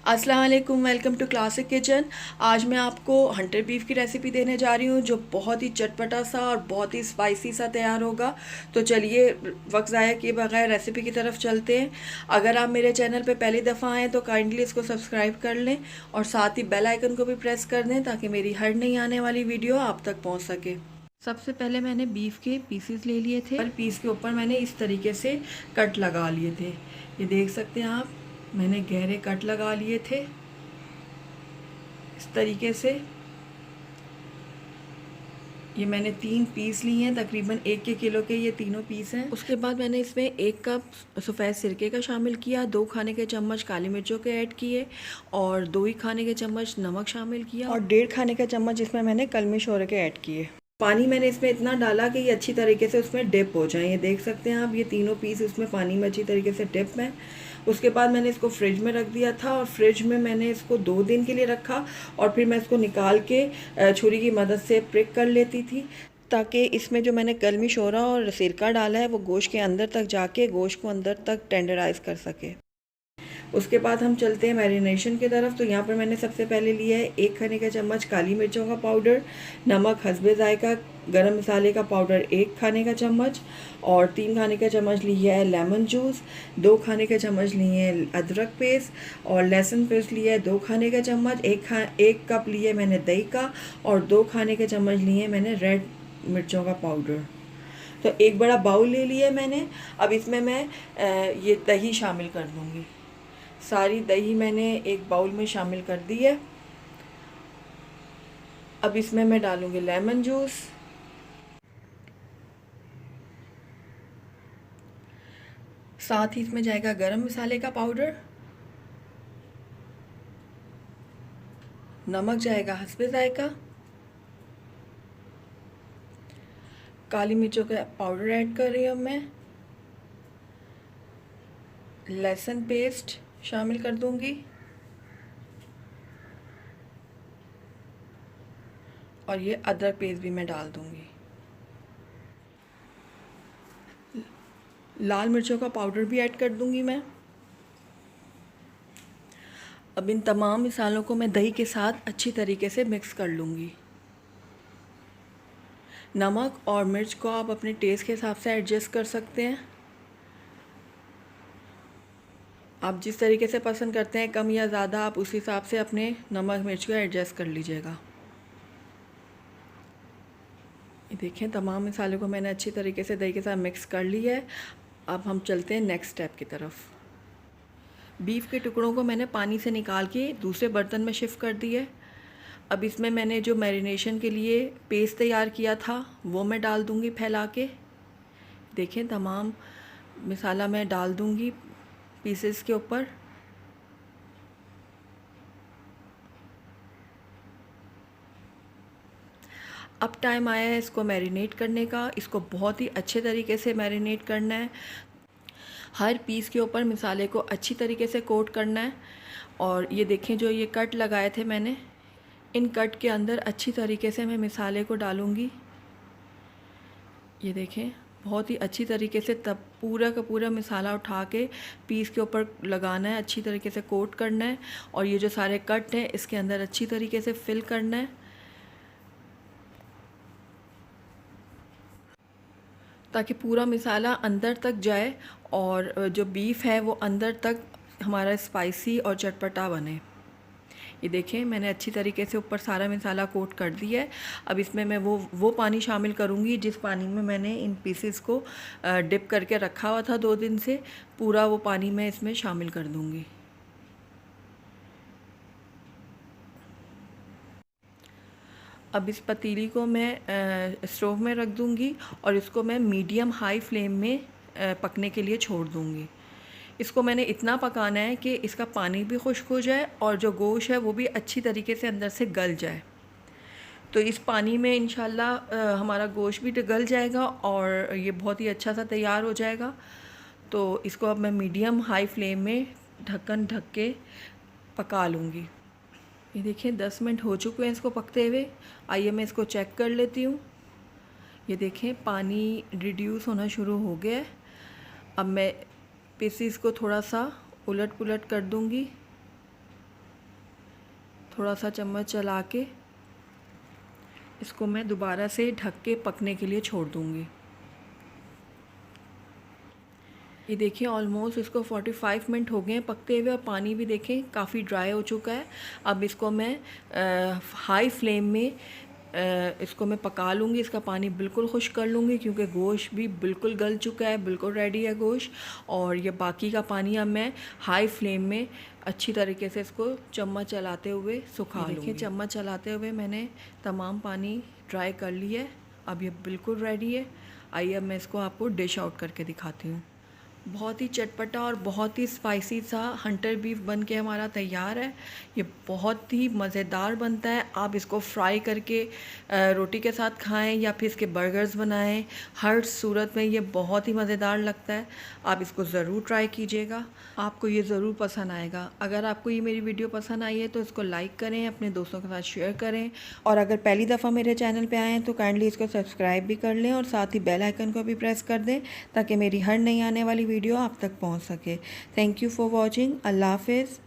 अस्सलाम वालेकुम, welcome to classic kitchen. आज मैं आपको हंटर बीफ की रेसिपी देने जा रही हूँ जो बहुत ही चटपटा सा और बहुत ही स्पाइसी सा तैयार होगा। तो चलिए वक्त ज़ाया किए बगैर रेसिपी की तरफ चलते हैं। अगर आप मेरे चैनल पे पहली दफ़ा आएँ तो काइंडली इसको सब्सक्राइब कर लें और साथ ही बेल आइकन को भी प्रेस कर दें ताकि मेरी हर नई आने वाली वीडियो आप तक पहुँच सके। सबसे पहले मैंने बीफ के पीसेस ले लिए थे और पीस के ऊपर मैंने इस तरीके से कट लगा लिए थे। ये देख सकते हैं आप, मैंने गहरे कट लगा लिए थे इस तरीके से। ये मैंने 3 पीस लिए हैं, तकरीबन 1 किलो के ये तीनों पीस हैं। उसके बाद मैंने इसमें 1 कप सफ़ेद सिरके का शामिल किया, 2 खाने के चम्मच काली मिर्चों के ऐड किए और 2 ही खाने के चम्मच नमक शामिल किया और 1.5 खाने का चम्मच इसमें मैंने कलमी शोरे के ऐड किए। पानी मैंने इसमें इतना डाला कि ये अच्छी तरीके से उसमें डिप हो जाए। ये देख सकते हैं आप, ये तीनों पीस उसमें पानी में अच्छी तरीके से डिप हैं। उसके बाद मैंने इसको फ्रिज में रख दिया था और फ्रिज में मैंने इसको 2 दिन के लिए रखा और फिर मैं इसको निकाल के छुरी की मदद से प्रिक कर लेती थी ताकि इसमें जो मैंने कलमी शोरा और सिरका डाला है वो गोश्त के अंदर तक जाके गोश्त को अंदर तक टेंडराइज कर सके। उसके बाद हम चलते हैं मैरिनेशन की तरफ। तो यहाँ पर मैंने सबसे पहले लिया है 1 खाने का चम्मच काली मिर्चों का पाउडर, नमक हस्बे जायका, गरम मसाले का पाउडर 1 खाने का चम्मच और 3 खाने का चम्मच लिया है लेमन जूस, 2 खाने का चम्मच लिए हैं अदरक पेस्ट और लहसुन पेस्ट लिया है 2 खाने का चम्मच, 1 कप लिए मैंने दही का और 2 खाने के चम्मच लिए मैंने रेड मिर्चों का पाउडर। तो एक बड़ा बाउल ले लिया मैंने। अब इसमें मैं ये दही शामिल कर दूँगी। सारी दही मैंने एक बाउल में शामिल कर दी है। अब इसमें मैं डालूंगी लेमन जूस, साथ ही इसमें जाएगा गरम मसाले का पाउडर, नमक जाएगा हस्बे जायका, काली मिर्चों का पाउडर ऐड कर रही हूँ मैं, लहसुन पेस्ट शामिल कर दूंगी और ये अदरक पेस्ट भी मैं डाल दूंगी। लाल मिर्चों का पाउडर भी ऐड कर दूंगी मैं। अब इन तमाम मसालों को मैं दही के साथ अच्छी तरीके से मिक्स कर लूँगी। नमक और मिर्च को आप अपने टेस्ट के हिसाब से एडजस्ट कर सकते हैं। आप जिस तरीके से पसंद करते हैं कम या ज़्यादा, आप उस हिसाब से अपने नमक मिर्च को एडजस्ट कर लीजिएगा। ये देखें, तमाम मसालों को मैंने अच्छी तरीके से दही के साथ मिक्स कर लिया है। अब हम चलते हैं नेक्स्ट स्टेप की तरफ। बीफ के टुकड़ों को मैंने पानी से निकाल के दूसरे बर्तन में शिफ्ट कर दिया है। अब इसमें मैंने जो मैरिनेशन के लिए पेस्ट तैयार किया था वो मैं डाल दूँगी फैला के। देखें, तमाम मसाला मैं डाल दूँगी पीसेस के ऊपर। अब टाइम आया है इसको मैरिनेट करने का। इसको बहुत ही अच्छे तरीके से मैरिनेट करना है। हर पीस के ऊपर मसाले को अच्छी तरीके से कोट करना है। और ये देखें, जो ये कट लगाए थे मैंने, इन कट के अंदर अच्छी तरीके से मैं मसाले को डालूँगी। ये देखें, बहुत ही अच्छी तरीके से तब पूरा का पूरा मसाला उठा के पीस के ऊपर लगाना है, अच्छी तरीके से कोट करना है और ये जो सारे कट हैं इसके अंदर अच्छी तरीके से फिल करना है ताकि पूरा मसाला अंदर तक जाए और जो बीफ है वो अंदर तक हमारा स्पाइसी और चटपटा बने। ये देखें, मैंने अच्छी तरीके से ऊपर सारा मसाला कोट कर दिया है। अब इसमें मैं वो पानी शामिल करूँगी जिस पानी में मैंने इन पीसेस को डिप करके रखा हुआ था 2 दिन से। पूरा वो पानी मैं इसमें शामिल कर दूँगी। अब इस पतीली को मैं स्टोव में रख दूँगी और इसको मैं मीडियम हाई फ्लेम में पकने के लिए छोड़ दूँगी। इसको मैंने इतना पकाना है कि इसका पानी भी खुश्क हो जाए और जो गोश्त है वो भी अच्छी तरीके से अंदर से गल जाए। तो इस पानी में इंशाल्लाह हमारा गोश्त भी गल जाएगा और ये बहुत ही अच्छा सा तैयार हो जाएगा। तो इसको अब मैं मीडियम हाई फ्लेम में ढक्कन ढक के पका लूँगी। ये देखिए, 10 मिनट हो चुके हैं इसको पकते हुए। आइए मैं इसको चेक कर लेती हूँ। ये देखें, पानी रिड्यूस होना शुरू हो गया है। अब मैं पीसीस को थोड़ा सा उलट पुलट कर दूँगी। थोड़ा सा चम्मच चला के इसको मैं दोबारा से ढक के पकने के लिए छोड़ दूँगी। ये देखिए ऑलमोस्ट इसको 45 मिनट हो गए हैं पकते हुए, और पानी भी देखें काफ़ी ड्राई हो चुका है। अब इसको मैं हाई फ्लेम में इसको मैं पका लूँगी, इसका पानी बिल्कुल खुश्क कर लूँगी, क्योंकि गोश्त भी बिल्कुल गल चुका है, बिल्कुल रेडी है गोश्त। और ये बाकी का पानी अब मैं हाई फ्लेम में अच्छी तरीके से इसको चम्मच चलाते हुए सुखा लूँगी। देखिए चम्मच चलाते हुए मैंने तमाम पानी ड्राई कर लिया है, अब ये बिल्कुल रेडी है। आइए अब मैं इसको आपको डिश आउट करके दिखाती हूँ। बहुत ही चटपटा और बहुत ही स्पाइसी सा हंटर बीफ बन के हमारा तैयार है। ये बहुत ही मज़ेदार बनता है। आप इसको फ्राई करके रोटी के साथ खाएं या फिर इसके बर्गर्स बनाएं, हर सूरत में ये बहुत ही मज़ेदार लगता है। आप इसको ज़रूर ट्राई कीजिएगा, आपको ये ज़रूर पसंद आएगा। अगर आपको ये मेरी वीडियो पसंद आई है तो इसको लाइक करें, अपने दोस्तों के साथ शेयर करें, और अगर पहली दफ़ा मेरे चैनल पे आए हैं तो काइंडली इसको सब्सक्राइब भी कर लें और साथ ही बेल आइकन को भी प्रेस कर दें, ताकि मेरी हर नई आने वाली वीडियो आप तक पहुंच सके। Thank you for watching. अल्लाह हाफिज़।